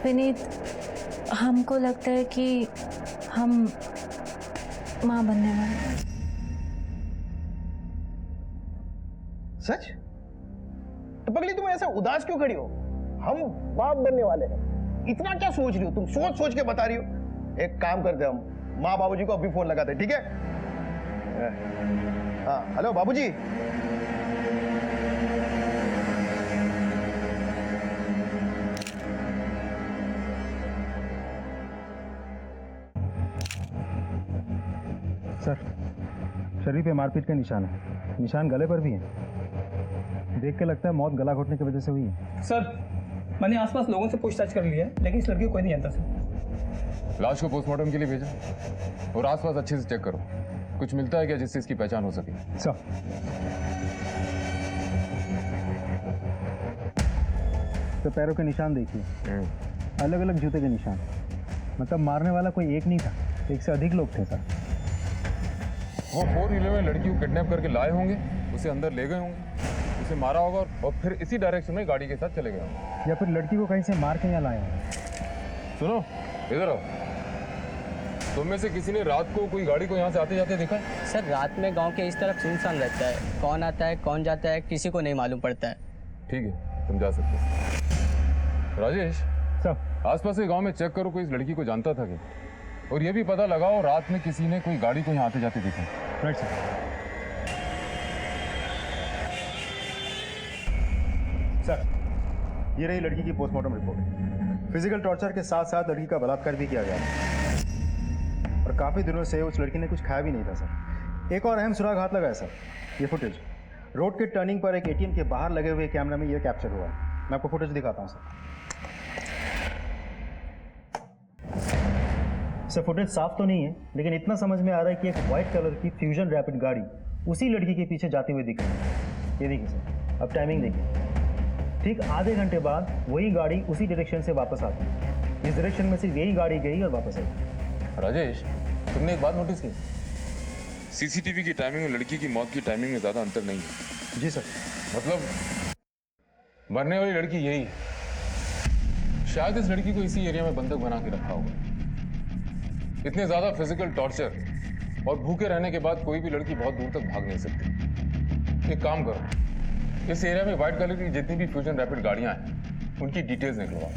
विनीत, हमको लगता है कि हम माँ बनने वाले हैं। सच? तो पगली तुम ऐसा उदास क्यों खड़ी हो? हम बाप बनने वाले हैं। इतना क्या सोच रही हो तुम? सोच सोच के बता रही हो। एक काम करते हम, माँ बाबूजी को अभी फोन लगाते, ठीक है? हाँ, हेलो बाबूजी। सर, शरीर पे मारपीट के निशान है, निशान गले पर भी है। देख के लगता है मौत गला घोटने की वजह से हुई है। सर, मैंने आसपास लोगों से पूछताछ कर ली है, लेकिन इस लड़की को कोई नहीं जानता सर। लाश को पोस्टमार्टम के लिए भेजा और आसपास अच्छे से चेक करो, कुछ मिलता है क्या जिससे इसकी पहचान हो सके? सर, तो पैरों के निशान देखिए, अलग अलग जूते के निशान। मतलब मारने वाला कोई एक नहीं था, एक से अधिक लोग थे सर। वो 4-व्हीलर में लड़की को किडनैप करके लाए होंगे, उसे अंदर ले गए होंगे, उसे मारा होगा और फिर इसी डायरेक्शन में गाड़ी के साथ चले गए होंगे। या फिर लड़की को कहीं से मार के यहाँ लाया है। सुनो, इधर आओ। तुम में से किसी ने रात को कोई गाड़ी को यहाँ से आते जाते देखा है? सर, रात में गांव के इस तरफ सुनसान रहता है, कौन आता है कौन जाता है किसी को नहीं मालूम पड़ता है। ठीक है, तुम जा सकते हो। राजेश सर, आसपास के गांव में चेक करो, कोई इस लड़की को जानता था क्या? और ये भी पता लगाओ रात में किसी ने कोई गाड़ी को यहाँ आते जाते देखा। Right sir. सर, ये रही लड़की की पोस्टमार्टम रिपोर्ट। फिजिकल टॉर्चर के साथ साथ लड़की का बलात्कार भी किया गया है और काफ़ी दिनों से उस लड़की ने कुछ खाया भी नहीं था सर। एक और अहम सुराग हाथ लगा है सर, ये फुटेज रोड के टर्निंग पर एक एटीएम के बाहर लगे हुए कैमरा में ये कैप्चर हुआ है। मैं आपको फुटेज दिखाता हूँ सर। फुटेज साफ तो नहीं है, लेकिन इतना समझ में आ रहा है कि एक व्हाइट कलर की फ्यूजन रैपिड गाड़ी उसी लड़की के पीछे जाती हुई दिख रही है। ये देखिए सर, अब टाइमिंग देखिए, ठीक आधे घंटे बाद वही गाड़ी उसी डायरेक्शन से वापस आती है। इस डायरेक्शन में सिर्फ यही गाड़ी गई और वापस आई। राजेश, तुमने एक बात नोटिस की? सीसीटीवी की टाइमिंग और लड़की की मौत की टाइमिंग में ज्यादा अंतर नहीं है। जी सर। मतलब मरने वाली लड़की यही है। शायद इस लड़की को इसी एरिया में बंधक बना के रखा होगा। इतने ज्यादा फिजिकल टॉर्चर और भूखे रहने के बाद कोई भी लड़की बहुत दूर तक भाग नहीं सकती। एक काम करो, इस एरिया में व्हाइट कलर की जितनी भी फ्यूजन रैपिड गाड़ियां हैं उनकी डिटेल्स निकलवाओ।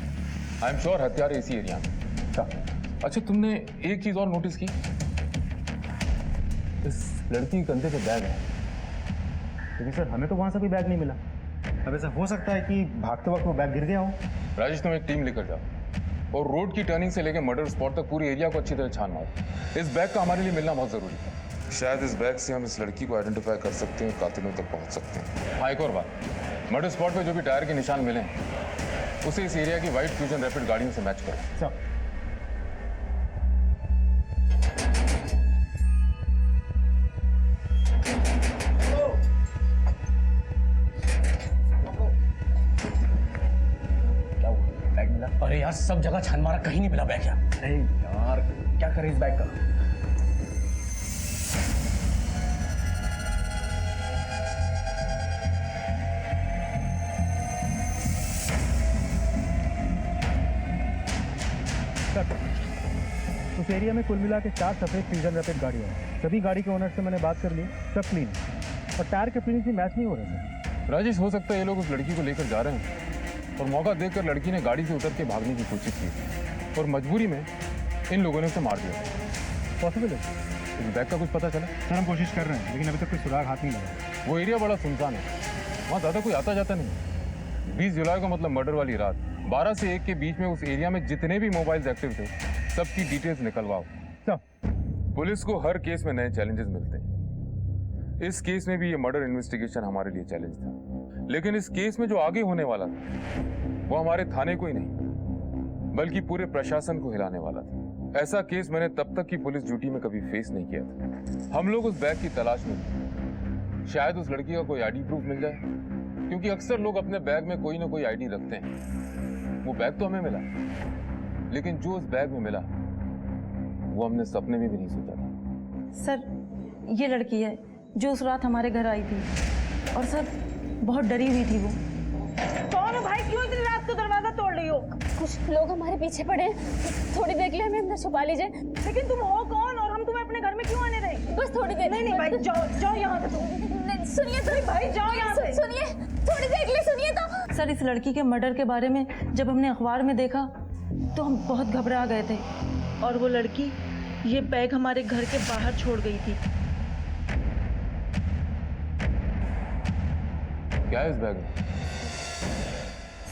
आई एम श्योर हत्यारे इसी एरिया में। अच्छा, तुमने एक चीज और नोटिस की? इस लड़की के कंधे पे बैग है। लेकिन सर, हमें तो वहां से कोई बैग नहीं मिला। अब ऐसा हो सकता है कि भागते वक्त वो बैग गिर गया हो। राजेश, तुम एक टीम लेकर जाओ और रोड की टर्निंग से लेकर मर्डर स्पॉट तक पूरे एरिया को अच्छी तरह छान मारो। इस बैग का हमारे लिए मिलना बहुत जरूरी है। शायद इस बैग से हम इस लड़की को आइडेंटिफाई कर सकते हैं, कातिलों तक पहुंच सकते हैं। हाँ, एक और बात, मर्डर स्पॉट पे जो भी टायर के निशान मिले हैं उसे इस एरिया की व्हाइट फ्यूजन रैपिड गाड़ियों से मैच करें। सर, अरे यार, सब जगह छान मारा, कहीं नहीं मिला बैग यार। अरे यार, क्या करें इस बैग का? सर, उस एरिया में कुल मिला के 4 सफेद फ्यूजन रैपिड गाड़ियाँ हैं। सभी गाड़ी के ओनर से मैंने बात कर ली, सब क्लीन और टायर के फिनिश भी मैच नहीं हो रहे सर। राजेश, हो सकता है ये लोग उस लड़की को लेकर जा रहे हैं और मौका देखकर लड़की ने गाड़ी से उतर के भागने की कोशिश की और मजबूरी में इन लोगों ने उसे मार दिया। पॉसिबल है। इस बैग का कुछ पता चला? सर, हम कोशिश कर रहे हैं, लेकिन अभी तक कोई सुराग हाथ नहीं लगा। वो एरिया बड़ा सुनसान है, वहाँ ज़्यादा कोई आता जाता नहीं। 20 जुलाई को मतलब मर्डर वाली रात 12 से 1 के बीच में उस एरिया में जितने भी मोबाइल्स एक्टिव थे सबकी डिटेल्स निकलवाओ। सर, पुलिस को हर केस में नए चैलेंजेस मिलते हैं। इस केस में भी ये मर्डर इन्वेस्टिगेशन हमारे लिए चैलेंज था, लेकिन इस केस में जो आगे होने वाला था वो हमारे थाने को ही नहीं बल्कि पूरे प्रशासन को हिलाने वाला था। ऐसा केस मैंने तब तक की पुलिस ड्यूटी में कभी फेस नहीं किया था। हम लोग उस बैग की तलाश में थे। शायद उस लड़की का कोई आईडी प्रूफ मिल जाए, क्योंकि अक्सर लोग अपने बैग में कोई ना कोई आईडी रखते हैं। वो बैग तो हमें मिला, लेकिन जो उस बैग में मिला वो हमने सपने में भी नहीं सोचा था। सर, ये लड़की है जो उस रात हमारे घर आई थी और सर बहुत डरी हुई थी वो। कौन हो भाई? क्यों इतनी रात को दरवाजा तोड़ रही हो? कुछ लोग हमारे पीछे पड़े हैं। थोड़ी देर के लिए हमें अंदर छुपा लीजिए। लेकिन तुम हो कौन और हम तुम्हें अपने घर में क्यों आने दें? बस थोड़ी देर। नहीं भाई, जाओ यहाँ से तुम। सुनिए तो भाई जाओ यहाँ से। सुनिए, थोड़ी देर के लिए सुनिए तो। सर, इस लड़की के मर्डर के बारे में जब हमने अखबार में देखा तो हम बहुत घबरा गए थे। और वो लड़की ये बैग हमारे घर के बाहर छोड़ गई थी। क्या है इस बैग में?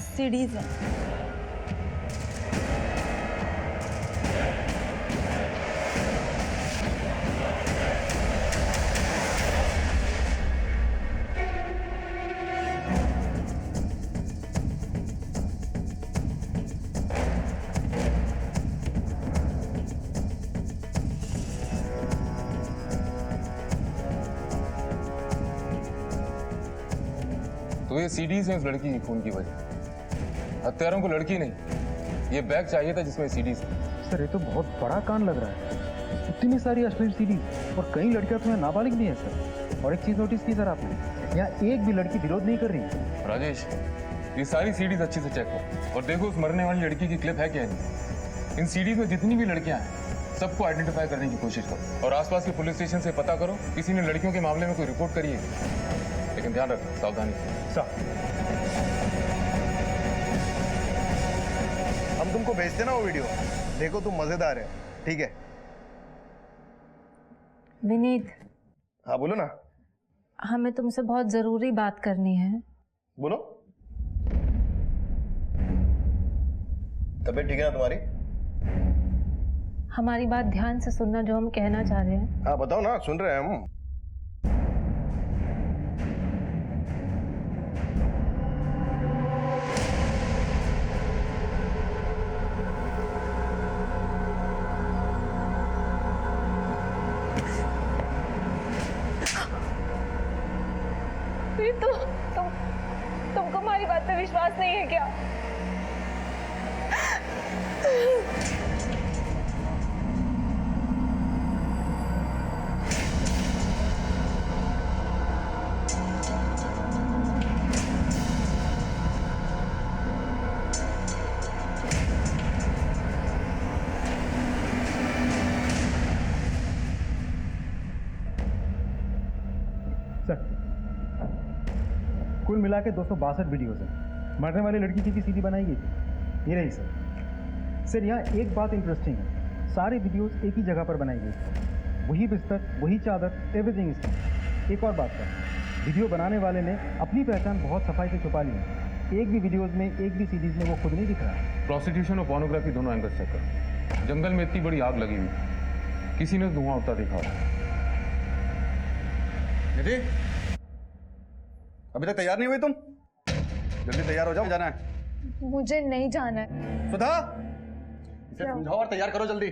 सीडीज है। तो ये सीडीज हैं उस लड़की की खून की वजह। हत्यारों को लड़की नहीं, ये बैग चाहिए था जिसमें सीडीज थी। सर ये तो बहुत बड़ा कांड लग रहा है। इतनी सारी अश्लील सीरीज और कई लड़कियां तो नाबालिग भी हैं सर। और एक चीज नोटिस की सर आपने, यहाँ एक भी लड़की विरोध नहीं कर रही है। राजेश, ये सारी सीडीज अच्छे से चेक करो और देखो उस मरने वाली लड़की की क्लिप है क्या नहीं। इन सीडीज में जितनी भी लड़कियां हैं सबको आइडेंटिफाई करने की कोशिश करो और आसपास के पुलिस स्टेशन से पता करो किसी ने लड़कियों के मामले में कोई रिपोर्ट करी है। लेकिन ध्यान रखना, सावधानी से। हम तुमको भेजते ना वो वीडियो, देखो तुम मजेदार है। ठीक है? विनीत, हाँ बोलो ना। हमें तुमसे बहुत जरूरी बात करनी है। बोलो। तबीयत ठीक है ना तुम्हारी? हमारी बात ध्यान से सुनना जो हम कहना चाह रहे हैं। हाँ बताओ ना, सुन रहे हैं हम। तुमको हमारी बात पे विश्वास नहीं है क्या? सर कुल मिला के 262 वीडियोस हैं। मरने वाली लड़की की भी सीडी बनाई गई थी। ये रही सर। सर यहाँ एक बात इंटरेस्टिंग है, सारे वीडियोस एक ही जगह पर बनाई गई थी। वही बिस्तर, वही चादर, एवरीथिंग इज। एक और बात सर, वीडियो बनाने वाले ने अपनी पहचान बहुत सफाई से छुपा ली है। एक भी वीडियोस में, एक भी सीरीज में वो खुद नहीं दिख रहा। प्रोस्टिट्यूशन और पोर्नोग्राफी दोनों एंगल चेक करो। जंगल में इतनी बड़ी आग लगी हुई, किसी ने धुआं उठता देखा होगा। निधि, अभी तक तैयार नहीं हुई तुम? जल्दी तैयार हो जाओ, जाना है। मुझे नहीं जाना है। सुधा, इसे समझाओ और तैयार करो जल्दी।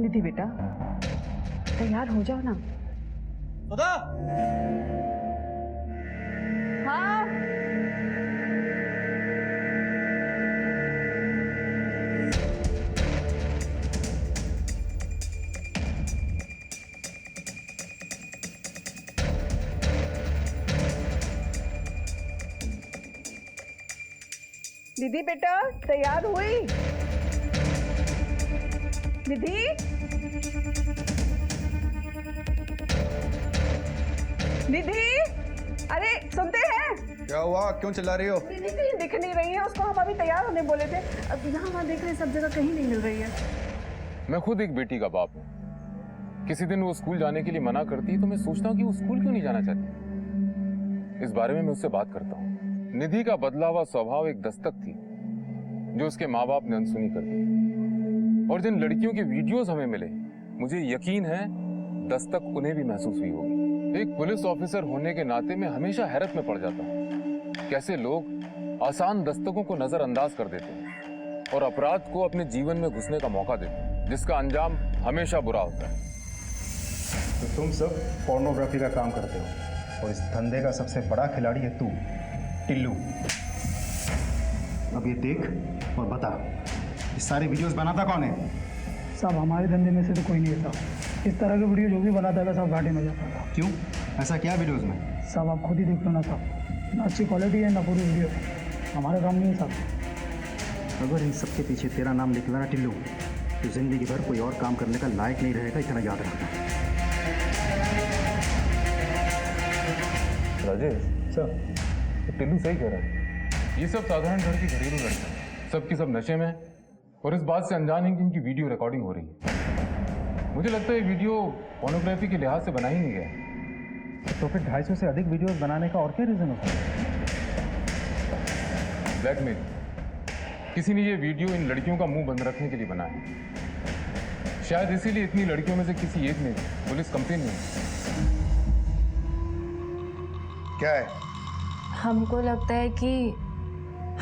निधि बेटा, तैयार हो जाओ ना। सुधा, हाँ निधि बेटा, तैयार हुई? निधि, निधि, अरे सुनते हैं? क्या हुआ, क्यों चिल्ला रही हो? निधि कहीं दिख नहीं रही है। उसको हम अभी तैयार होने बोले थे, अब यहाँ वहाँ देख रहे हैं, सब जगह कहीं नहीं मिल रही है। मैं खुद एक बेटी का बाप हूँ। किसी दिन वो स्कूल जाने के लिए मना करती है तो मैं सोचता हूँ कि वो स्कूल क्यों नहीं जाना चाहती। इस बारे में मैं उससे बात करता हूँ। निधि का बदला हुआ स्वभाव एक दस्तक थी जो उसके माँ बाप ने अनसुनी कर दी। और जिन लड़कियों के वीडियोस हमें मिले, मुझे यकीन है दस्तक उन्हें भी महसूस हुई होगी। एक पुलिस ऑफिसर होने के नाते मैं हमेशा हैरत में पड़ जाता हूँ कैसे लोग आसान दस्तकों को नजरअंदाज कर देते हैं और अपराध को अपने जीवन में घुसने का मौका देते हैं, जिसका अंजाम हमेशा बुरा होता है। तो तुम सब पोर्नोग्राफी का काम करते हो और इस धंधे का सबसे बड़ा खिलाड़ी है तू, टिल्लू। अब ये देख और बता, ये सारे वीडियोस बनाता कौन है? साहब, हमारे धंधे में से तो कोई नहीं था। इस तरह के वीडियो जो भी बनाता था सब घाटे में जाता था। क्यों? ऐसा क्या वीडियोस में? साहब आप खुद ही देख लो ना साहब, ना अच्छी क्वालिटी है ना पूरी वीडियो है, हमारा काम नहीं है साहब। अगर इन सब के पीछे तेरा नाम निकला ना टिल्लू, तो जिंदगी भर कोई और काम करने का लायक नहीं रहेगा, इतना याद रखना। राजेश सर तो टिल्लू सही कह रहा है, ये सब साधारण घर की घरेलू लड़कियां हैं, सबकी सब नशे में और इस बात से अनजान है कि इनकी वीडियो रिकॉर्डिंग हो रही है। मुझे लगता है ये वीडियो पोर्नोग्राफी के लिहाज से बना ही नहीं गया। तो फिर 250 से अधिक वीडियोस बनाने का और क्या रीजन हो सकता है? ब्लैकमेल, किसी ने ये वीडियो इन लड़कियों का मुंह बंद रखने के लिए बनाया है। शायद इसीलिए इतनी लड़कियों में से किसी एक ने पुलिस कंप्लेन नहीं। क्या है? हमको लगता है कि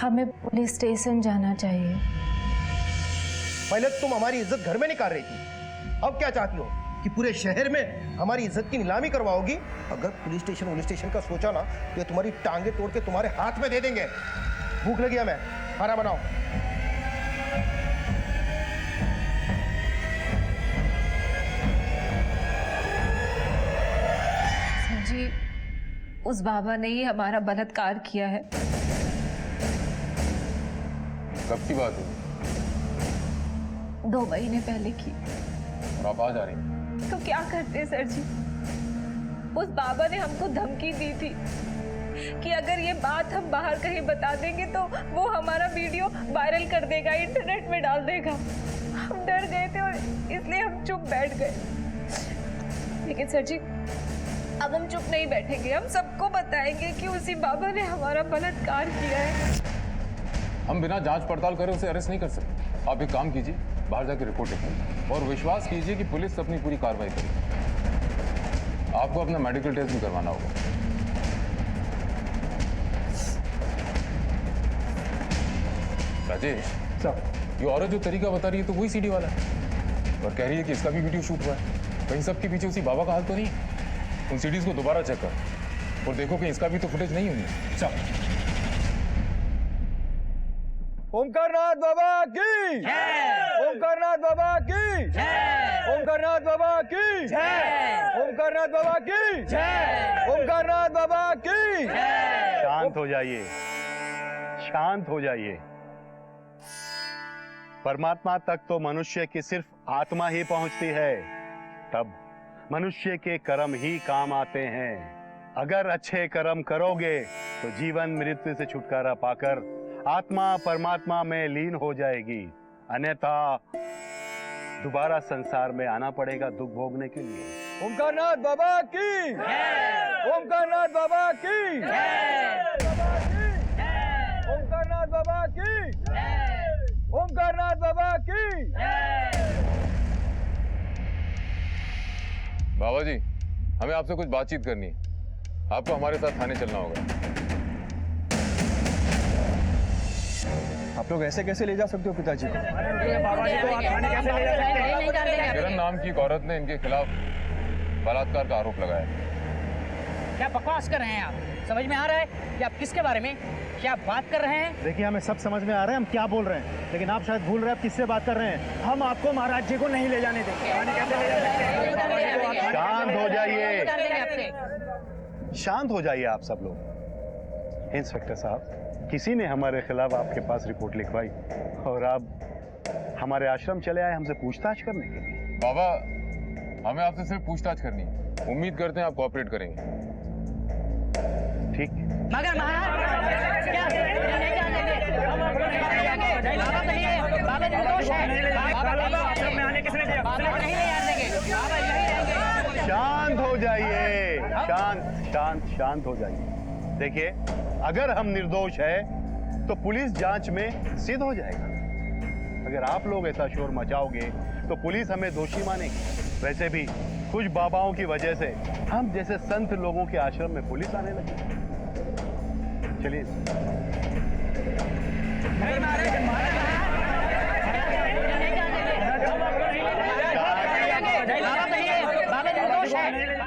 हमें पुलिस स्टेशन जाना चाहिए। पहले तो तुम हमारी इज्जत घर में निकाल रही थी, अब क्या चाहती हो कि पूरे शहर में हमारी इज्जत की नीलामी करवाओगी? अगर पुलिस स्टेशन का सोचा ना तो ये तुम्हारी टांगे तोड़ के तुम्हारे हाथ में दे देंगे। भूख लगी है, मैं खाना बनाओ। सर जी, उस बाबा ने ही हमारा बलात्कार किया है। कब की बात है? 2 महीने पहले की। और आप आ जा रही हैं? तो क्या करते सर जी? उस बाबा ने हमको धमकी दी थी कि अगर ये बात हम बाहर कहीं बता देंगे तो वो हमारा वीडियो वायरल कर देगा, इंटरनेट में डाल देगा। हम डर गए थे और इसलिए हम चुप बैठ गए। लेकिन सर जी, अब हम चुप नहीं बैठेंगे, हम सबको बताएंगे कि उसी बाबा ने हमारा बलात्कार किया है। हम बिना जांच पड़ताल करे उसे अरेस्ट नहीं कर सकते। आप एक काम कीजिए, बाहर जाकर रिपोर्ट लिखिए और विश्वास कीजिए कि पुलिस अपनी पूरी कार्रवाई करेगी। आपको अपना मेडिकल टेस्ट भी करवाना होगा। राजेश सर, ये औरत जो तरीका बता रही है तो वही सीडी वाला है और कह रही है कि इसका भी वीडियो शूट हुआ है। कहीं सबके पीछे उसी बाबा का हाल तो नहीं? उन सीडीज को दोबारा चेक कर और देखो कि इसका भी तो फुटेज नहीं होगी। सर। ओमकारनाथ बाबा की जय, ओमकारनाथ बाबा की जय, ओमकारनाथ बाबा की जय, ओमकारनाथ बाबा की जय, ओमकारनाथ बाबा की जय। शांत हो जाइए, शांत हो जाइए। परमात्मा तक तो मनुष्य की सिर्फ आत्मा ही पहुंचती है, तब मनुष्य के कर्म ही काम आते हैं। अगर अच्छे कर्म करोगे तो जीवन मृत्यु से छुटकारा पाकर आत्मा परमात्मा में लीन हो जाएगी, अन्यथा दोबारा संसार में आना पड़ेगा दुख भोगने के लिए। ओमकारनाथ बाबा की जय, ओमकारनाथ बाबा की जय, ओमकारनाथ बाबा की जय, ओमकारनाथ बाबा की जय। बाबा जी, हमें आपसे कुछ बातचीत करनी है। आपको हमारे साथ थाने चलना होगा। आप लोग ऐसे कैसे ले जा सकते हो पिताजी को? किरण नाम की एक औरत ने इनके खिलाफ बलात्कार का आरोप लगाया। क्या बकवास कर रहे हैं आप? समझ में आ रहा है कि आप किसके बारे में क्या बात कर रहे हैं? देखिए, हमें सब समझ में आ रहा है हम क्या बोल रहे हैं, लेकिन आप शायद भूल रहे हैं आप किससे बात कर रहे हैं। हम आपको महाराज जी को नहीं ले जाने देंगे। शांत हो जाइए, शांत हो जाइए आप सब लोग। इंस्पेक्टर साहब, किसी ने हमारे खिलाफ आपके पास रिपोर्ट लिखवाई और आप हमारे आश्रम चले आए हमसे पूछताछ करने के लिए। बाबा, हमें आपसे सिर्फ पूछताछ करनी है। उम्मीद करते हैं आप कोऑपरेट करेंगे। ठीक। मगर महाराज क्या नहीं जाने देंगे? बाबा कहिए, बाबा निर्दोष है। बाबा आश्रम में आने किसने दिया? बाबा नहीं ले आने देंगे, बाबा यहीं रहेंगे। शांत हो जाइए, शांत शांत शांत हो जाइए। देखिए, अगर हम निर्दोष है तो पुलिस जांच में सिद्ध हो जाएगा। अगर आप लोग ऐसा शोर मचाओगे तो पुलिस हमें दोषी मानेगी। वैसे भी कुछ बाबाओं की वजह से हम जैसे संत लोगों के आश्रम में पुलिस आने लगी। चलिए। बाबा कहिए, बाबा निर्दोष है।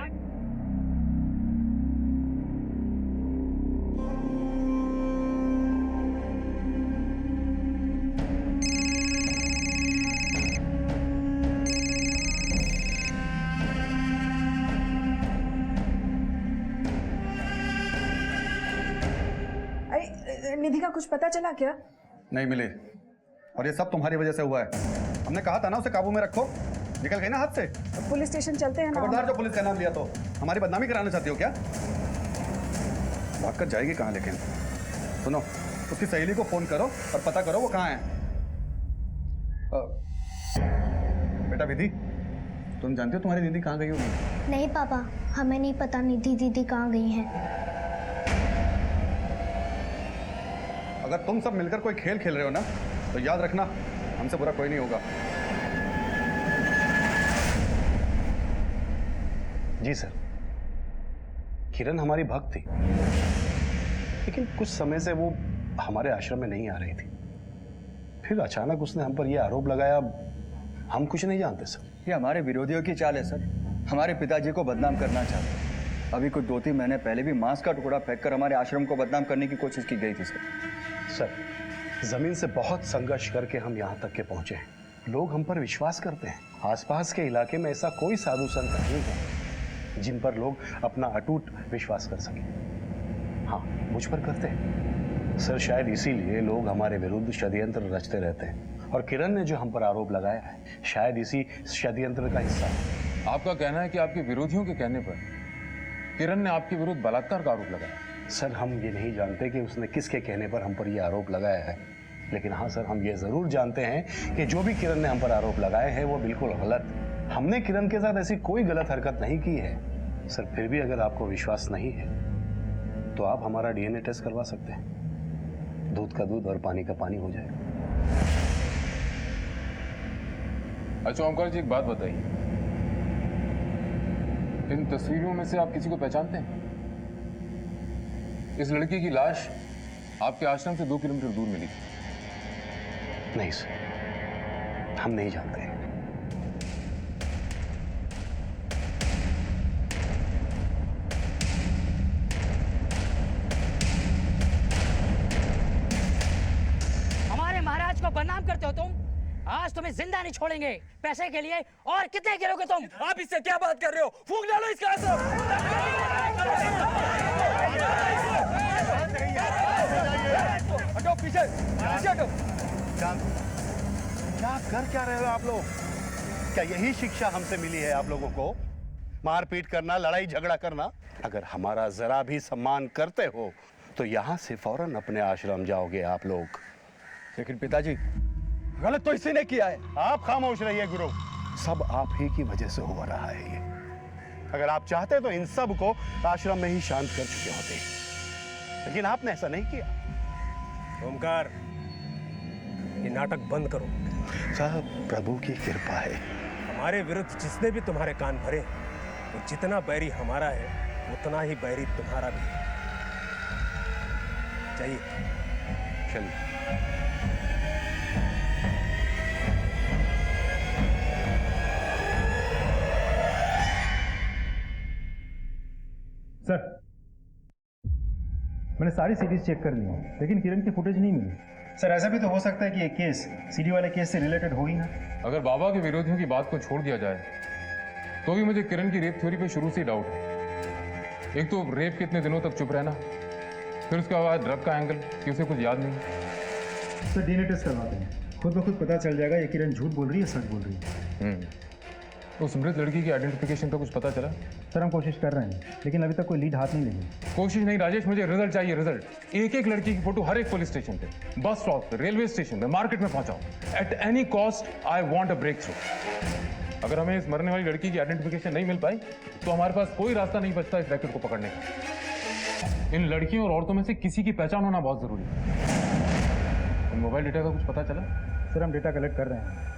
निधि का कुछ पता चला क्या? नहीं मिली, और ये सब तुम्हारी वजह से हुआ है। हमने कहा था ना उसे काबू में रखो, निकल गई ना हाथ से। पुलिस स्टेशन चलते हैं ना। खबरदार जो पुलिस का नाम लिया तो हमारी बदनामी कराना चाहती हो क्या? भाग कर जाएगी कहाँ? लेकिन सुनो, उसकी सहेली को फोन करो और पता करो वो कहाँ है। बेटा विधि, तुम जानती हो तुम्हारी दीदी कहाँ गई होगी? नहीं पापा, हमें नहीं पता निधि दीदी कहाँ गई हैं। अगर तुम सब मिलकर कोई खेल खेल रहे हो ना, तो याद रखना हमसे बुरा कोई नहीं होगा। जी सर, किरण हमारी भक्त थी, लेकिन कुछ समय से वो हमारे आश्रम में नहीं आ रही थी। फिर अचानक उसने हम पर यह आरोप लगाया। हम कुछ नहीं जानते सर। ये हमारे विरोधियों की चाल है सर, हमारे पिताजी को बदनाम करना चाहते हैं। अभी कुछ 2-3 महीने पहले भी मांस का टुकड़ा फेंककर हमारे आश्रम को बदनाम करने की कोशिश की गई थी सर, जमीन से बहुत संघर्ष करके हम यहाँ तक के पहुंचे हैं। लोग हम पर विश्वास करते हैं। आसपास के इलाके में ऐसा कोई साधु संत नहीं है जिन पर लोग अपना अटूट विश्वास कर सकें। हाँ, मुझ पर करते हैं सर। शायद इसीलिए लोग हमारे विरुद्ध षड्यंत्र रचते रहते हैं, और किरण ने जो हम पर आरोप लगाया है, शायद इसी षड्यंत्र का हिस्सा है। आपका कहना है कि आपके विरोधियों के कहने पर किरण ने आपके विरुद्ध बलात्कार का आरोप लगाया? सर, हम ये नहीं जानते कि उसने किसके कहने पर हम पर यह आरोप लगाया है, लेकिन हाँ सर, हम ये जरूर जानते हैं कि जो भी किरण ने हम पर आरोप लगाए हैं वो बिल्कुल गलत। हमने किरण के साथ ऐसी कोई गलत हरकत नहीं की है सर। फिर भी अगर आपको विश्वास नहीं है तो आप हमारा डीएनए टेस्ट करवा सकते हैं। दूध का दूध और पानी का पानी हो जाएगा। अच्छा ओमकार जी, एक बात बताइए, इन तस्वीरों में से आप किसी को पहचानते हैं? इस लड़की की लाश आपके आश्रम से 2 किलोमीटर दूर मिली थी। नहीं सर, हम नहीं जानते हैं। हमारे महाराज को बदनाम करते हो तुम। आज तुम्हें जिंदा नहीं छोड़ेंगे। पैसे के लिए और कितने गिरोगे तुम? आप इससे क्या बात कर रहे हो? फूंक डालो इसका आश्रम। हटो पीछे, पीछे हटो। क्या कर क्या रहे हो आप लोग? क्या यही शिक्षा हमसे मिली है आप लोगों को? मारपीट करना, लड़ाई झगड़ा करना? अगर हमारा जरा भी सम्मान करते हो तो यहाँ से फौरन अपने आश्रम जाओगे आप लोग। लेकिन पिताजी, गलत तो इसी ने किया है। आप खामोश रहिए गुरु, सब आप ही की वजह से हो रहा है ये। अगर आप चाहते तो इन सब को आश्रम में ही शांत कर चुके होते, लेकिन आपने ऐसा नहीं किया। ओमकार, ये नाटक बंद करो। साहब, प्रभु की कृपा है। हमारे विरुद्ध जिसने भी तुम्हारे कान भरे, वो जितना बैरी हमारा है उतना ही बैरी तुम्हारा भी है। चाहिए चलिए। सर, मैंने सारी सीरीज चेक कर ली है, लेकिन किरण की फुटेज नहीं मिली। सर, ऐसा भी तो हो सकता है कि ये केस सीडी वाले केस से रिलेटेड हो ही ना। अगर बाबा के विरोधियों की बात को छोड़ दिया जाए तो भी मुझे किरण की रेप थ्योरी पे शुरू से डाउट है। एक तो रेप के इतने दिनों तक चुप रहना, फिर उसके बाद ड्रग का एंगल कि उसे कुछ याद नहीं। सर, डीएनए टेस्ट करवाते हैं, खुद ब खुद पता चल जाएगा ये किरण झूठ बोल रही है सच बोल रही है। उस मृत लड़की की आइडेंटिफिकेशन का कुछ पता चला? सर, हम कोशिश कर रहे हैं, लेकिन अभी तक कोई लीड हाथ नहीं लगी। कोशिश नहीं राजेश, मुझे रिजल्ट चाहिए, रिजल्ट। एक एक लड़की की फोटो हर एक पुलिस स्टेशन पे, बस स्टॉप पे, रेलवे स्टेशन पे, मार्केट में पहुंचाओ। At any cost I want a breakthrough. अगर हमें इस मरने वाली लड़की की आइडेंटिफिकेशन नहीं मिल पाई तो हमारे पास कोई रास्ता नहीं बचता इस रैकेट को पकड़ने का। इन लड़कियों और औरतों में से किसी की पहचान होना बहुत जरूरी है। इन मोबाइल डेटा का कुछ पता चला? सर, हम डेटा कलेक्ट कर रहे हैं।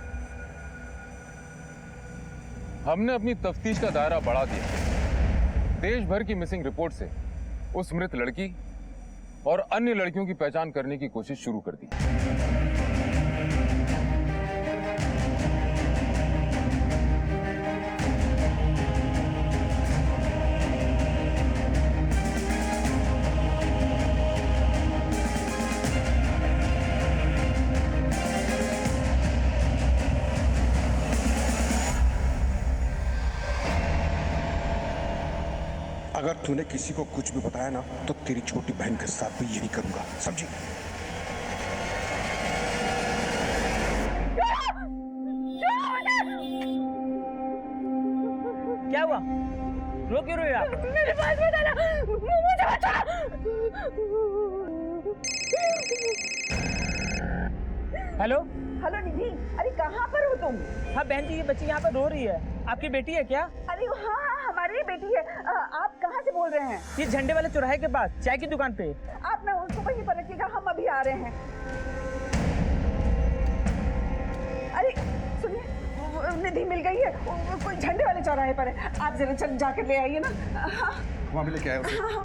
हमने अपनी तफ्तीश का दायरा बढ़ा दिया। देश भर की मिसिंग रिपोर्ट से उस मृत लड़की और अन्य लड़कियों की पहचान करने की कोशिश शुरू कर दी। अगर तूने किसी को कुछ भी बताया ना तो तेरी छोटी बहन के साथ भी यही करूंगा, समझी? क्या हुआ? रो क्यों रहे हो आप? मेरे पास बताना, मुझे बता। हेलो हेलो निधि, अरे कहाँ पर हो तुम? हाँ बहन जी, ये बच्ची यहाँ पर रो रही है। आपकी बेटी है क्या? अरे हाँ हाँ, हमारी ही बेटी है। आप कहाँ से बोल रहे हैं? ये झंडे वाले चौराहे के पास चाय की दुकान पे। आप ना उसको वहीं पर रखिएगा, हम अभी आ रहे हैं। अरे सुनिए, निधि मिल गई है, कोई झंडे वाले चौराहे पर है। आप जरा चल जाकर ले आइए ना। हाँ वहाँ भी लेके आए उसे। हाँ।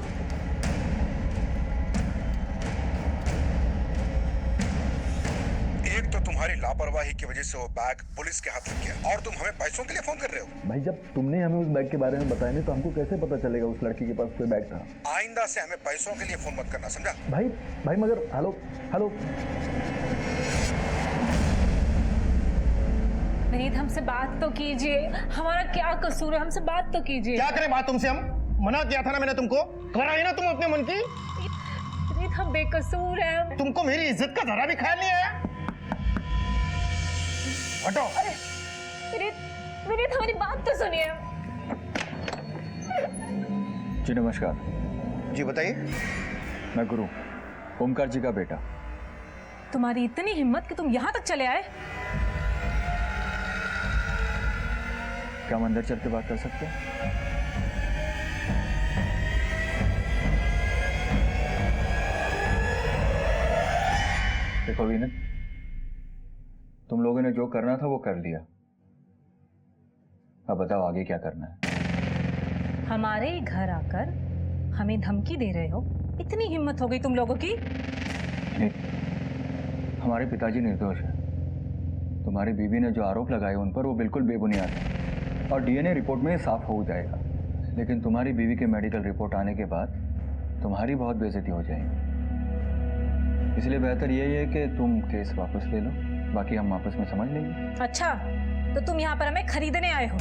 एक तो तुम्हारी लापरवाही की वजह से वो बैग पुलिस के हाथ लग गया और तुम हमें पैसों के लिए फोन कर रहे हो। भाई जब तुमने हमें उस बैग के बारे में बताया नहीं तो हमको कैसे पता चलेगा उस लड़की के पास कोई बैग था? आइंदा से हमें पैसों के लिए फोन मत करना, समझा? भाई मगर हेलो हेलो विनीत, हमसे बात तो कीजिए, हमारा क्या कसूर है, हमसे बात तो कीजिए। क्या करें बात तुमसे? हम मना किया था ना मैंने तुमको, कराई ना तुम अपने मन की। विनीत, हम बेकसूर हैं। तुमको मेरी इज्जत का जरा भी ख्याल नहीं आया? हटो। विनीत, हमारी बात तो सुनिए। जी नमस्कार। जी बताइए। मैं गुरु, ओमकार जी का बेटा। तुम्हारी इतनी हिम्मत कि तुम यहाँ तक चले आए? क्या हम अंदर चल के बात कर सकते हैं? देखो विनीत, तुम लोगों ने जो करना था वो कर लिया। अब बताओ आगे क्या करना है? हमारे ही घर आकर हमें धमकी दे रहे हो? इतनी हिम्मत हो गई तुम लोगों की? नहीं, हमारे पिताजी निर्दोष हैं। तुम्हारी बीवी ने जो आरोप लगाए उन पर वो बिल्कुल बेबुनियाद है और डीएनए रिपोर्ट में साफ हो जाएगा। लेकिन तुम्हारी बीवी के मेडिकल रिपोर्ट आने के बाद तुम्हारी बहुत बेइज्जती हो जाएगी। इसलिए बेहतर यही है कि तुम केस वापस ले लो, बाकी हम आपस में समझ लेंगे। अच्छा, तो तुम यहाँ पर हमें खरीदने आए हो?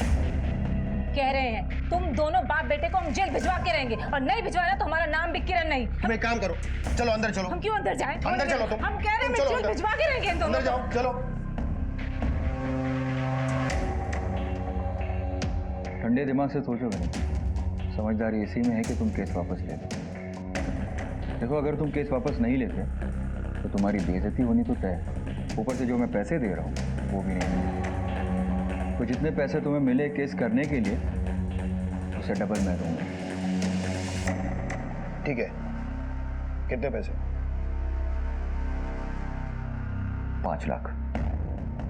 कह रहे हैं तुम दोनों बाप बेटे को हम जेल भिजवा के रहेंगे और नहीं भिजवाना तो हमारा नाम भी किरण नहीं। तुम एक काम करो, चलो अंदर चलो। हम क्यों अंदर जाएं? अंदर चलो तुम। हम कह रहे हैं जेल भिजवा के रहेंगे इन दोनों। अंदर जाओ, चलो। ठंडे दिमाग से सोचोगे नहीं, समझदारी इसी में है कि तुम केस वापस ले लो। देखो अगर तुम केस वापस नहीं लेते तो तुम्हारी बेइज्जती होनी तो तय है, ऊपर से जो मैं पैसे दे रहा हूँ वो भी नहीं। तो जितने पैसे तुम्हें मिले केस करने के लिए उससे डबल मैं दूंगा। ठीक है, कितने पैसे? 5 लाख।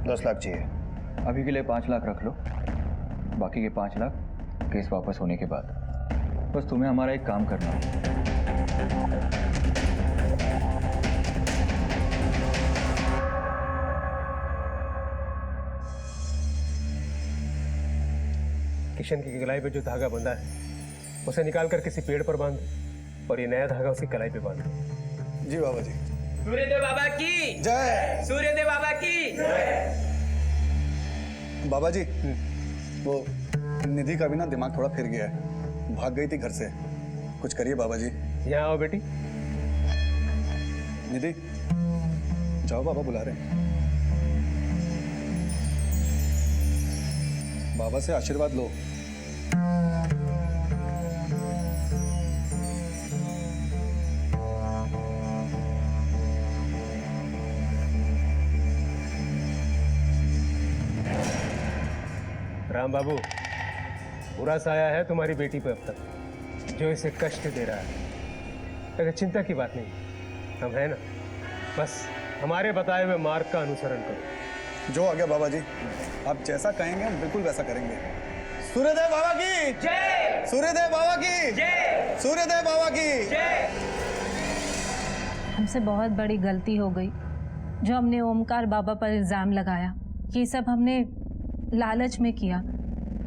10 लाख चाहिए। अभी के लिए 5 लाख रख लो, बाकी के 5 लाख केस वापस होने के बाद। बस तुम्हें हमारा एक काम करना है। किशन की कलाई पे जो धागा बंधा है उसे निकाल कर किसी पेड़ पर बांध और ये नया धागा उसकी कलाई पे बांध। जी बाबा जी। सूर्यदेव बाबा की जय। सूर्यदेव बाबा की जय। बाबा जी, वो निधि का भी ना दिमाग थोड़ा फिर गया है, भाग गई थी घर से। कुछ करिए बाबा जी। यहाँ आओ बेटी। निधि जाओ, बाबा बुला रहे हैं। बाबा से आशीर्वाद लो। राम बाबू, बुरा साया है तुम्हारी बेटी पे अब तक, जो इसे कष्ट दे रहा है। अगर चिंता की बात नहीं, हम है ना, बस हमारे बताए हुए मार्ग का अनुसरण करो। जो आ गया बाबा जी, आप जैसा कहेंगे हम बिल्कुल वैसा करेंगे। सूर्यदेव बाबा की जय। सूर्यदेव बाबा की जय। सूर्यदेव बाबा की जय। हमसे बहुत बड़ी गलती हो गई जो हमने ओमकार बाबा पर इल्ज़ाम लगाया। ये सब हमने लालच में किया,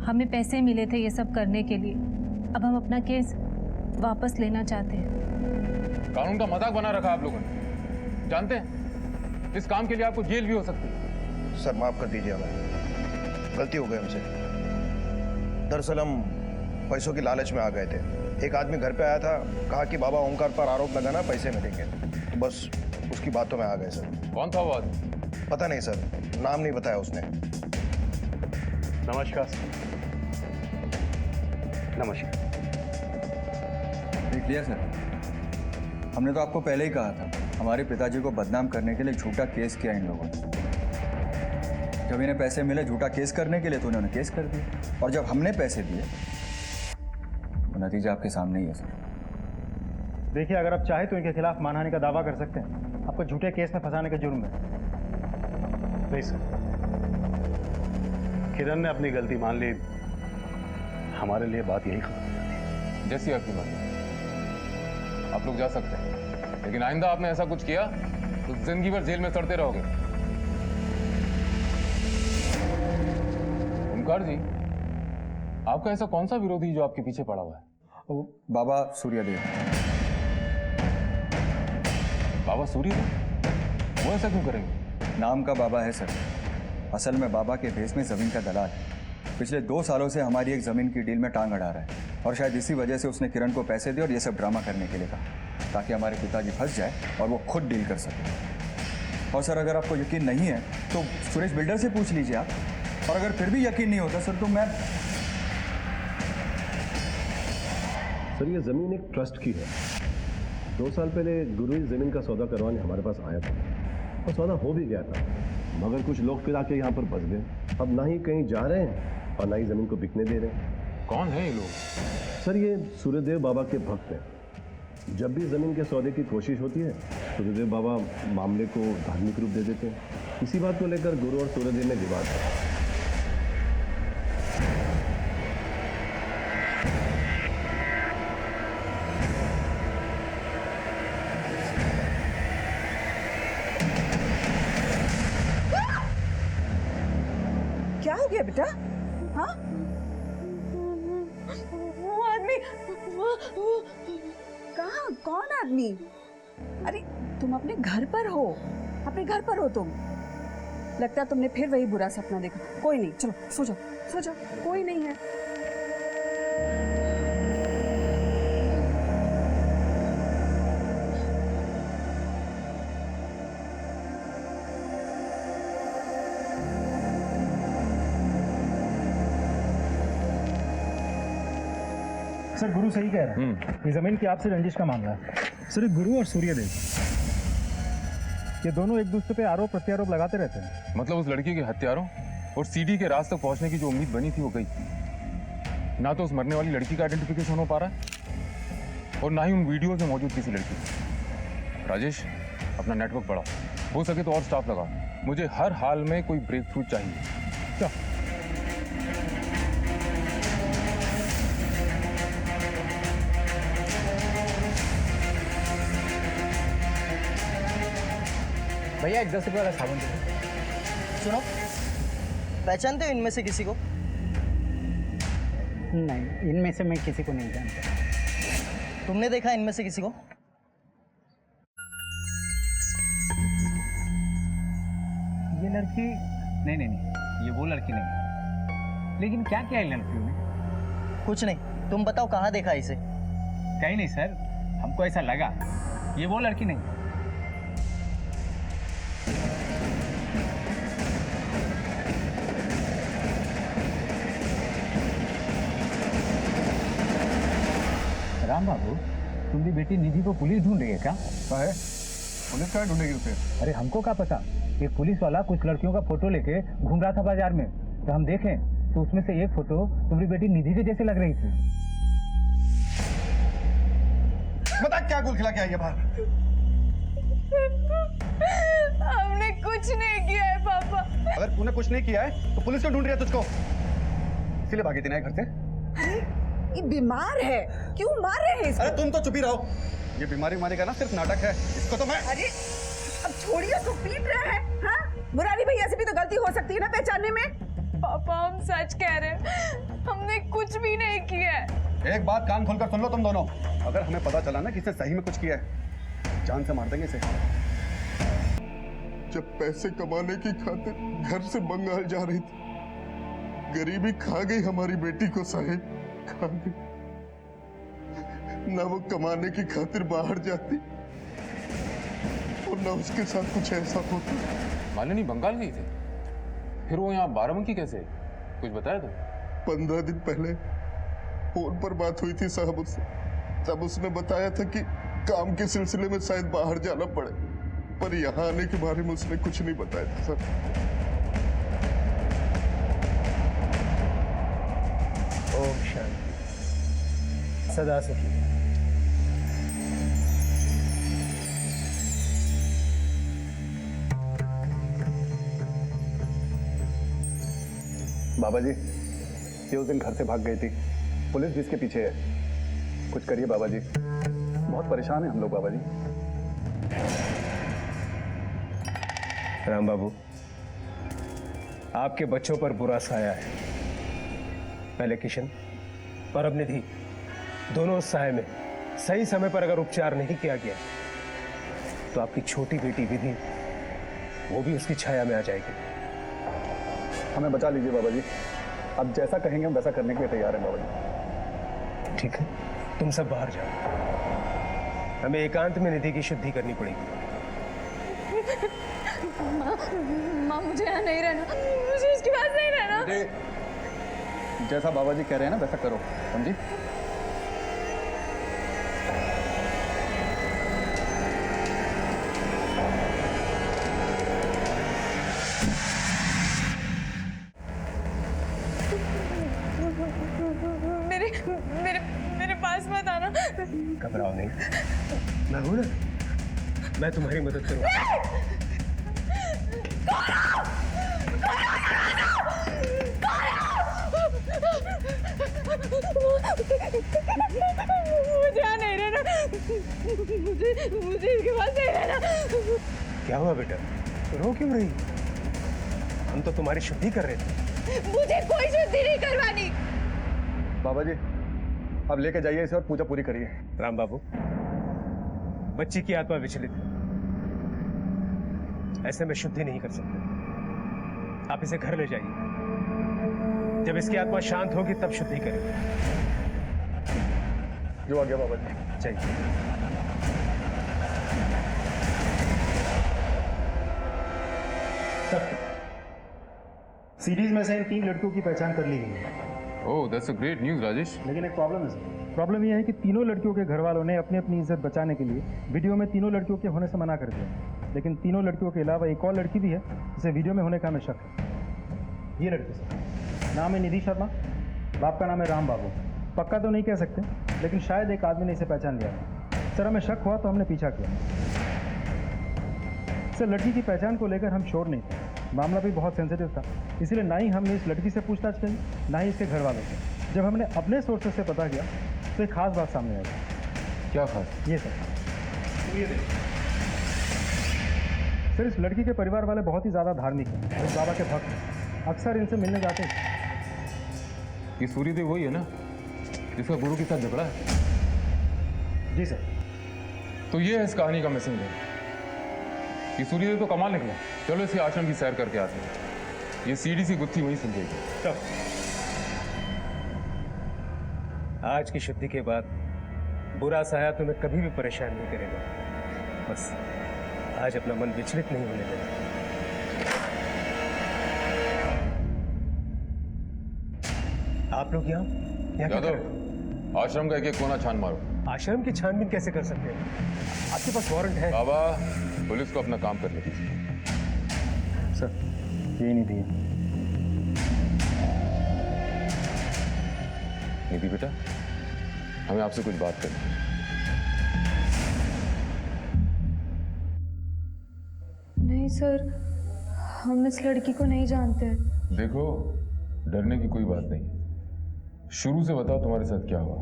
हमें पैसे मिले थे ये सब करने के लिए। अब हम अपना केस वापस लेना चाहते हैं। कानून का मजाक बना रखा आप लोगों ने। जानते हैं इस काम के लिए आपको जेल भी हो सकती है। सर माफ कर दीजिए, हमें गलती हो गई हमसे। दरअसल हम पैसों की लालच में आ गए थे। एक आदमी घर पे आया था, कहा कि बाबा ओमकार पर आरोप लगाना, पैसे मिलेंगे। तो बस उसकी बातों में आ गए सर। कौन था वो आदमी? पता नहीं सर, नाम नहीं बताया उसने। नमस्कार नमस्कार। देख लिया सर, हमने तो आपको पहले ही कहा था, हमारे पिताजी को बदनाम करने के लिए झूठा केस किया इन लोगों ने। जब इन्हें पैसे मिले झूठा केस करने के लिए तो उन्होंने केस कर दिया, और जब हमने पैसे दिए तो नतीजा आपके सामने ही है सर। देखिए, अगर आप चाहे तो इनके खिलाफ मानहानि का दावा कर सकते हैं, आपको झूठे केस में फंसाने का जुर्म है। नहीं सर, किरण ने अपनी गलती मान ली, हमारे लिए बात यही खत्म हो जाती है। जैसी आपकी मर्जी, आप लोग जा सकते हैं, लेकिन आइंदा आपने ऐसा कुछ किया तो जिंदगी भर जेल में सड़ते रहोगे। ओमकार जी, आपका ऐसा कौन सा विरोधी जो आपके पीछे पड़ा हुआ है? बाबा सूर्यदेव। बाबा सूर्यदेव? वो ऐसा क्यों करेंगे? नाम का बाबा है सर, असल में बाबा के भेस में जमीन का दलाल है। पिछले 2 सालों से हमारी एक जमीन की डील में टांग अड़ा रहा है, और शायद इसी वजह से उसने किरण को पैसे दिए और ये सब ड्रामा करने के लिए कहा, ताकि हमारे पिताजी फंस जाए और वो खुद डील कर सके। और सर, अगर आपको यकीन नहीं है तो सुरेश बिल्डर से पूछ लीजिए आप, और अगर फिर भी यकीन नहीं होता सर तो मैं... सर, ये जमीन एक ट्रस्ट की है। 2 साल पहले गुरु इस जमीन का सौदा करवाने हमारे पास आया था, और सौदा हो भी गया था, मगर कुछ लोग फिर आके यहाँ पर बस गए। अब ना ही कहीं जा रहे हैं और ना ही जमीन को बिकने दे रहे हैं। कौन है ये लोग? सर, ये सूर्यदेव बाबा के भक्त हैं। जब भी जमीन के सौदे की कोशिश होती है, सूर्यदेव बाबा मामले को धार्मिक रूप दे देते हैं। इसी बात को लेकर गुरु और सूर्यदेव में विवाद है। क्या हो गया बेटा? हाँ, वो आदमी कहाँ? कौन आदमी? अरे तुम अपने घर पर हो, अपने घर पर हो तुम। लगता है तुमने फिर वही बुरा सपना देखा। कोई नहीं, चलो सो जाओ, सो जाओ, कोई नहीं है। सर, गुरु सही कह रहे हैं, ये जमीन की आपसे रंजिश का मामला है। सर, ये गुरु और सूर्यदेव, ये दोनों एक दूसरे पे आरोप प्रत्यारोप लगाते रहते हैं। मतलब उस लड़की के हत्यारों और सीडी के राज तक पहुंचने की जो उम्मीद बनी थी वो गई। ना तो उस मरने वाली लड़की का आइडेंटिफिकेशन हो पा रहा है, और ना ही उन वीडियोज में मौजूद किसी लड़की। राजेश, अपना नेटवर्क बढ़ाओ, हो सके तो और स्टाफ लगाओ। मुझे हर हाल में कोई ब्रेक थ्रू चाहिए। क्या? भैया, एक 10 रुपये वाला साबुन दे दो। सुनो, पहचानते हो इनमें से किसी को? नहीं, इनमें से मैं किसी को नहीं जानता। तुमने देखा इनमें से किसी को? ये लड़की नहीं नहीं नहीं, ये वो लड़की नहीं। लेकिन क्या किया है लड़कियों ने? कुछ नहीं, तुम बताओ कहाँ देखा इसे? कहीं नहीं सर, हमको ऐसा लगा ये वो लड़की नहीं। राम बाबू, तुम्हारी बेटी निधि को पुलिस ढूंढ रही है क्या? है? पुलिस क्या ढूंढेगी उसे? अरे हमको क्या पता, एक पुलिस वाला कुछ लड़कियों का फोटो लेके घूम रहा था बाजार में, तो हम देखें तो उसमें से एक फोटो तुम्हारी बेटी निधि के जैसे लग रही थी। बता क्या गुल खिला के आई है बाहर? हमने कुछ नहीं किया है पापा। अगर तूने कुछ नहीं किया है तो पुलिस क्यों ढूंढ रही है तुझको? इसीलिए भागी थी ना घर से? ये बीमार है, क्यों मार रहे हैं इसको? अरे तुम तो चुप ही रहो, ये बीमारी का ना सिर्फ नाटक है, इसको तो मैं... अरे अब छोड़िए, उसको पीट रहे हैं। हाँ, मुरारी भैया से भी तो गलती हो सकती है ना पहचानने में। पापा, हम सच कह रहे हैं, हमने कुछ भी नहीं किया है। एक बात कान खोलकर सुन लो तुम दोनों, अगर हमें पता चला ना कि इसने सही में कुछ किया है, जान से मार देंगे इसे। जब पैसे कमाने की खातिर घर से बंगाल जा रही थी, गरीबी खा गई हमारी बेटी को साहेब, खा गई। ना वो कमाने की खातिर बाहर जाती और ना उसके साथ कुछ ऐसा होता। मालिनी बंगाल गई थी, फिर वो यहाँ बाराबंकी कैसे? कुछ बताया तो? 15 दिन पहले फोन पर बात हुई थी साहब उससे, तब उसने बताया था कि काम के सिलसिले में शायद बाहर जाना पड़े, पर यहाँ आने के बारे में उसने कुछ नहीं बताया था सर। ओम शांति, सदा सुखी। बाबा जी, ये उस दिन घर से भाग गई थी, पुलिस भी इसके पीछे है। कुछ करिए बाबा जी, बहुत परेशान हैं हम लोग बाबा जी। राम बाबू, आपके बच्चों पर बुरा साया है। पहले किशन और अब निधि, दोनों उस साये में सही समय पर अगर उपचार नहीं किया गया तो आपकी छोटी बेटी विधि वो भी उसकी छाया में आ जाएगी। हमें बचा लीजिए बाबा जी, अब जैसा कहेंगे हम वैसा करने के लिए तैयार हैं बाबा जी। ठीक है, तुम सब बाहर जाओ, हमें एकांत में निधि की शुद्धि करनी पड़ेगी। माँ मुझे यहाँ नहीं रहना, मुझे इसके पास नहीं रहना। जैसा बाबा जी कह रहे हैं ना वैसा करो, समझी? मेरे मेरे मेरे पास मत आना। घबराओ नहीं, मैं हूं ना, मैं तुम्हारी मदद करूंगा। मुझे यहाँ नहीं रहना, मुझे इसके पास नहीं रहना। क्या हुआ बेटा, रो क्यों रही? हम तो तुम्हारी शुद्धि कर रहे थे। मुझे कोई शुद्धि नहीं करवानी। बाबा जी, अब लेके जाइए इसे और पूजा पूरी करिए। राम बाबू, बच्ची की आत्मा विचलित है, ऐसे में शुद्धि नहीं कर सकते। आप इसे घर ले जाइए, जब इसकी आत्मा शांत होगी तब शुद्धि करेंगे। जो आ गया बाबा जी। चाहिए सीरीज में से इन 3 लड़कियों की पहचान कर ली गई है। Oh, that's a great news Rajesh. लेकिन एक प्रॉब्लम है सर। प्रॉब्लम यह है कि तीनों लड़कियों के घर वालों ने अपनी अपनी इज्जत बचाने के लिए वीडियो में तीनों लड़कियों के होने से मना कर दिया। लेकिन तीनों लड़कियों के अलावा एक और लड़की भी है जिसे वीडियो में होने का हमें शक है। ये लड़की सर, नाम है निधि शर्मा, बाप का नाम है राम बाबू। पक्का तो नहीं कह सकते, लेकिन शायद एक आदमी ने इसे पहचान लिया सर। हमें शक हुआ तो हमने पीछा किया सर। लड़की की पहचान को लेकर हम श्योर नहीं थे, मामला भी बहुत सेंसिटिव था, इसलिए ना ही हमने इस लड़की से पूछताछ करी, ना ही इसके घर वालों से। जब हमने अपने सोर्सेज से पता किया तो एक खास बात सामने आई। क्या खास? ये सर, सर इस लड़की के परिवार वाले बहुत ही ज़्यादा धार्मिक हैं, इस बाबा के भक्त हैं, अक्सर इनसे मिलने जाते हैं। ये सूर्यदेव वही है ना जिसका गुरु के साथ झगड़ा है? जी सर। तो ये है इस कहानी का मिसिंग लिंक। ये सूर्यदेव तो कमाल निकला। चलो इसके आश्रम की सैर करके आते हैं, ये सीढ़ी सी गुत्थी वहीं सुलझेगी। आज की शुद्धि के बाद बुरा साया तुम्हें कभी भी परेशान नहीं करेगा। बस आज अपना मन विचलित नहीं होने देना। आप लोग यहाँ क्या कर रहे हो? आश्रम का एक कोना छान मारो। आश्रम की छानबीन कैसे कर सकते हैं? आपके पास वारंट है? बाबा, पुलिस को अपना काम करने दीजिए। सर यही निधि है। निधि बेटा, हमें आपसे कुछ बात करनी है। नहीं सर, हम इस लड़की को नहीं जानते। देखो, डरने की कोई बात नहीं है। शुरू से बताओ तुम्हारे साथ क्या हुआ?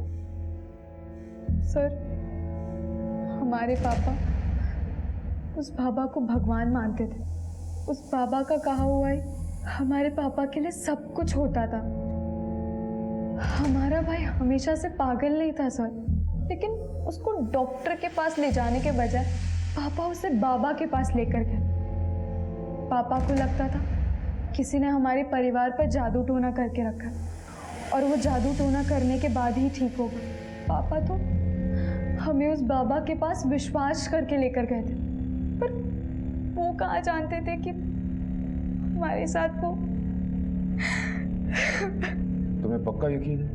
सर, हमारे पापा उस बाबा को भगवान मानते थे। उस बाबा का कहा हुआ ही हमारे पापा के लिए सब कुछ होता था। हमारा भाई हमेशा से पागल नहीं था सर, लेकिन उसको डॉक्टर के पास ले जाने के बजाय पापा उसे बाबा के पास लेकर गए। पापा को लगता था किसी ने हमारे परिवार पर जादू टोना करके रखा और वो जादू टोना करने के बाद ही ठीक होगा। पापा तो हमें उस बाबा के पास विश्वास करके लेकर गए थे, पर वो कहाँ जानते थे कि हमारे साथ वो। तुम्हें पक्का यकीन है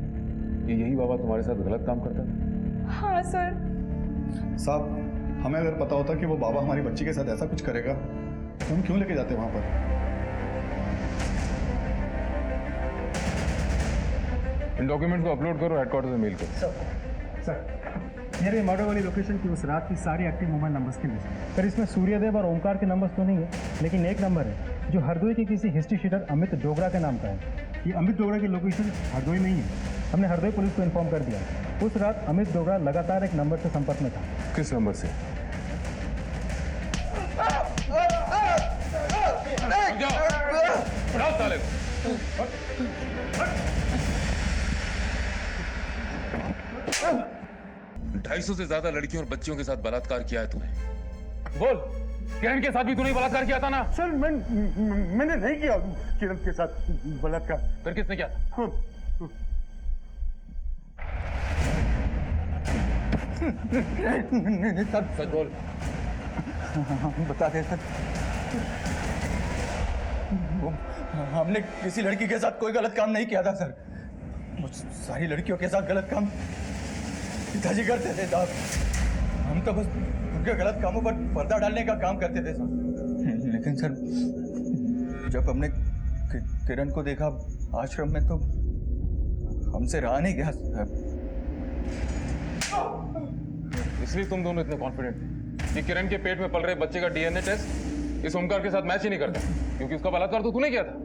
कि यही बाबा तुम्हारे साथ गलत काम करता था? हाँ सर। साहब, हमें अगर पता होता कि वो बाबा हमारी बच्ची के साथ ऐसा कुछ करेगा तो हम क्यों लेके जाते वहां पर? इन डॉक्यूमेंट्स को अपलोड करो, हेडक्वार्टर से मेल करो। सर, मेरे मर्डर वाली लोकेशन की उस रात की सारी एक्टिव मोबाइल नंबर्स की लिस्ट। सर, इसमें सूर्यदेव और ओमकार के नंबर्स तो नहीं है, लेकिन एक नंबर है जो हरदोई के किसी हिस्ट्री शीटर अमित डोगरा के नाम का है। ये अमित डोगरा की लोकेशन हरदोई में ही है। हमने हरदोई पुलिस को इन्फॉर्म कर दिया। उस रात अमित डोगरा लगातार एक नंबर से संपर्क में था। किस नंबर से? साले 250 से ज्यादा लड़कियों और बच्चियों के साथ बलात्कार किया है तूने। बोल, किरण के साथ भी तूने बलात्कार किया था ना? सर, मैंने नहीं किया किरण के साथ बलात्कार। फिर किसने किया था? नहीं सर, सच बोल। बता दे सर, हमने किसी लड़की के साथ कोई गलत काम नहीं किया था सर। वो सारी लड़कियों के साथ गलत काम पिताजी करते थे साहब। हम तो बस उनके गलत कामों पर पर्दा डालने का काम करते थे सर। लेकिन सर, जब हमने किरण को देखा आश्रम में तो हमसे रहा नहीं गया सर। इसलिए तुम दोनों इतने कॉन्फिडेंट थे कि किरण के पेट में पल रहे बच्चे का डीएनए टेस्ट इस ओमकार के साथ मैच ही नहीं करता, क्योंकि उसका बलात्कार तो तूने किया था।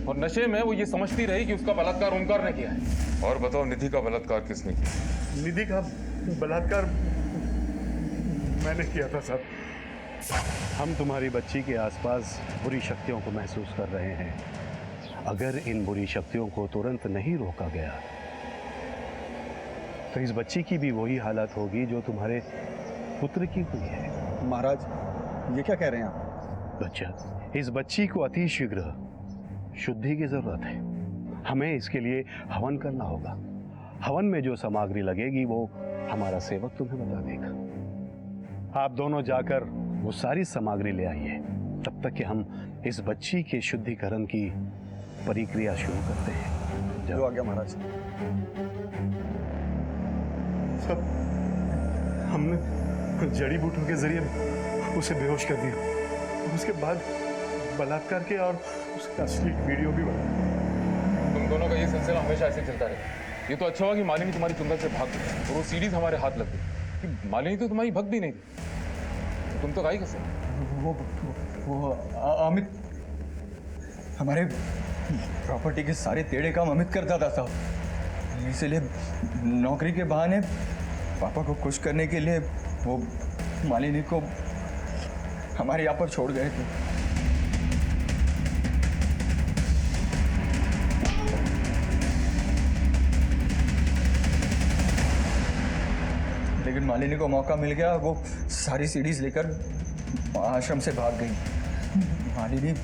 और नशे में वो ये समझती रही कि उसका बलात्कार ओमकार ने किया है। और बताओ, निधि का बलात्कार किसने किया? निधि का बलात्कार मैंने किया था सर। हम तुम्हारी बच्ची के आसपास बुरी शक्तियों को महसूस कर रहे हैं। अगर इन बुरी शक्तियों को तुरंत नहीं रोका गया तो इस बच्ची की भी वही हालत होगी जो तुम्हारे पुत्र की हुई है। महाराज, ये क्या कह रहे हैं आप? बच्चा, इस बच्ची को अति शीघ्र शुद्धि की जरूरत है। हमें इसके लिए हवन करना होगा। हवन में जो सामग्री लगेगी वो हमारा सेवक तुम्हें बता देगा। आप दोनों जाकर वो सारी सामग्री ले आइए, तब तक कि हम इस बच्ची के शुद्धिकरण की प्रक्रिया शुरू करते हैं। जो आ गया महाराज। सब हमने जड़ी बूटियों के जरिए उसे बेहोश कर दिया। उसके बाद बलात्कार के और उसका असली वीडियो भी बना। तुम दोनों का ये सिलसिला हमेशा ऐसे चलता रहे। ये तो अच्छा हुआ कि मालिनी तुम्हारी चुंबक से भाग गई और वो सीरीज हमारे हाथ लग गई। कि मालिनी तो तुम्हारी भक्त भी नहीं थी, तो तुम तो गाई कैसे? वो अमित हमारे प्रॉपर्टी के सारे टेढ़े काम अमित करता था साहब। इसलिए नौकरी के बहाने पापा को खुश करने के लिए वो मालिनी को हमारे यहाँ पर छोड़ गए थे। लेकिन मालिनी को मौका मिल गया, वो सारी सीढ़ीज लेकर आश्रम से भाग गई। मालिनी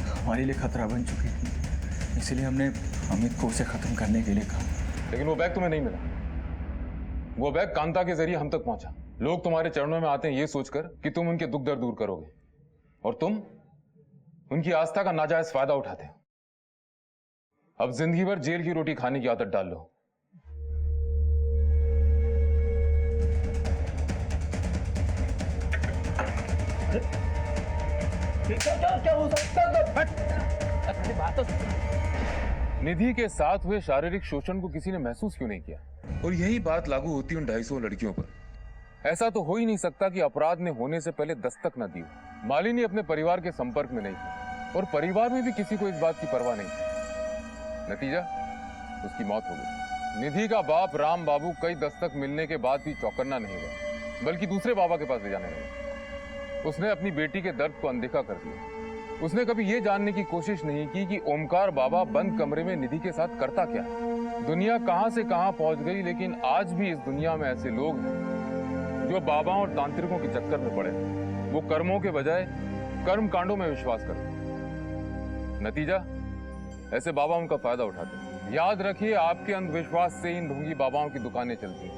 हमारे लिए खतरा बन चुकी थी, इसलिए हमने अमित को उसे खत्म करने के लिए कहा। लेकिन वो बैग तुम्हें नहीं मिला। वो बैग कांता के जरिए हम तक पहुंचा। लोग तुम्हारे चरणों में आते हैं ये सोचकर कि तुम उनके दुख दर्द दूर करोगे, और तुम उनकी आस्था का नाजायज फायदा उठाते हो। अब जिंदगी भर जेल की रोटी खाने की आदत डाल लो। क्या हो सकता निधि के साथ हुए शारीरिक शोषण को किसी ने महसूस क्यों नहीं किया? और यही बात लागू होती उन 250 लड़कियों पर। ऐसा तो हो ही नहीं सकता कि अपराध ने होने से पहले दस्तक न दी हो। मालिनी अपने परिवार के संपर्क में नहीं थी और परिवार में भी किसी को इस बात की परवाह नहीं थी। नतीजा, उसकी मौत हो गई। निधि का बाप राम बाबू कई दस्तक मिलने के बाद भी चौकन्ना नहीं हुआ, बल्कि दूसरे बाबा के पास ले जाने लगा। उसने अपनी बेटी के दर्द को अनदेखा कर दिया। उसने कभी यह जानने की कोशिश नहीं की कि ओमकार बाबा बंद कमरे में निधि के साथ करता क्या है। दुनिया कहां से कहां पहुंच गई, लेकिन आज भी इस दुनिया में ऐसे लोग हैं जो बाबाओं और तांत्रिकों के चक्कर में पड़े। वो कर्मों के बजाय कर्म कांडों में विश्वास करते। नतीजा, ऐसे बाबा उनका फायदा उठाते। याद रखिए, आपके अंधविश्वास से इन ढोंगी बाबाओं की दुकानें चलती हैं।